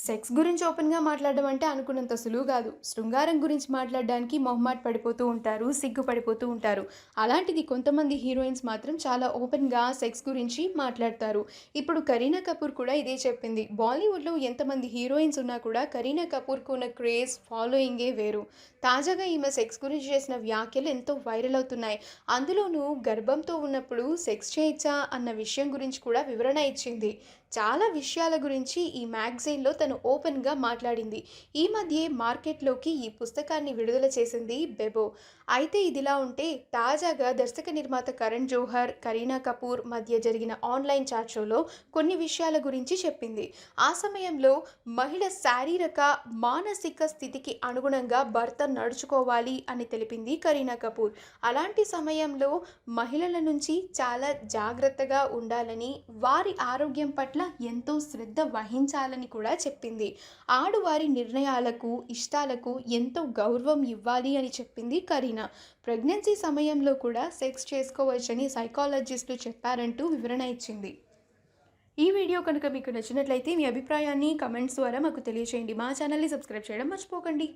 Sex గురించి ఓపెన్‌గా మాట్లాడడం అంటే అనుకున్నంత సులువు గాదు. శృంగారం గురించి మాట్లాడడానికి మొహమాట పడిపోతూ ఉంటారు, సిగ్గుపడిపోతూ ఉంటారు. అలాంటిది కొంతమంది హీరోయిన్స్ మాత్రం చాలా ఓపెన్‌గా సెక్స్ గురించి మాట్లాడతారు. ఇప్పుడు కరీనా కపూర్ కూడా ఇదే చెప్పింది. బాలీవుడ్‌లో ఎంతమంది హీరోయిన్స్ ఉన్నా కూడా కరీనా కపూర్‌కు ఉన్న క్రేజ్, ఫాలోయింగే వేరు. తాజాగా ఈమె సెక్స్ గురించి చేసిన వ్యాఖ్యలు ఎంతో వైరల్ అవుతున్నాయి. అందులోనూ గర్భంతో ఉన్నప్పుడు సెక్స్ చేయొచ్చా అన్న విషయం గురించి కూడా వివరణ ఇచ్చింది. చాలా విషయాల గురించి ఈ మ్యాగజైన్‌లో తను ఓపెన్‌గా మాట్లాడింది. ఈ మధ్యే మార్కెట్‌లోకి ఈ పుస్తకాన్ని విడుదల చేసింది బెబో. అయితే ఇదిలా ఉంటే తాజాగా దర్శక నిర్మాత కరణ్ జోహర్, కరీనా కపూర్ మధ్య జరిగిన ఆన్‌లైన్ చాట్ షోలో కొన్ని విషయాల గురించి చెప్పింది. ఆ సమయంలో మహిళ శారీరక, మానసిక స్థితికి అనుగుణంగా భర్త నడుచుకోవాలి అని తెలిపింది కరీనా కపూర్. అలాంటి సమయంలో మహిళల నుంచి చాలా జాగ్రత్తగా ఉండాలని, వారి ఆరోగ్యం పట్ల ఎంతో శ్రద్ధ వహించాలని కూడా చెప్పింది. ఆడువారి నిర్ణయాలకు, ఇష్టాలకు ఎంతో గౌరవం ఇవ్వాలి అని చెప్పింది కరీనా. ప్రెగ్నెన్సీ సమయంలో కూడా సెక్స్ చేసుకోవచ్చని సైకాలజిస్టులు చెప్పారంటూ వివరణ ఇచ్చింది. ఈ వీడియో కనుక మీకు నచ్చినట్లయితే మీ అభిప్రాయాన్ని కమెంట్స్ ద్వారా మాకు తెలియజేయండి. మా ఛానల్‌ని సబ్స్క్రైబ్ చేయడం మర్చిపోకండి.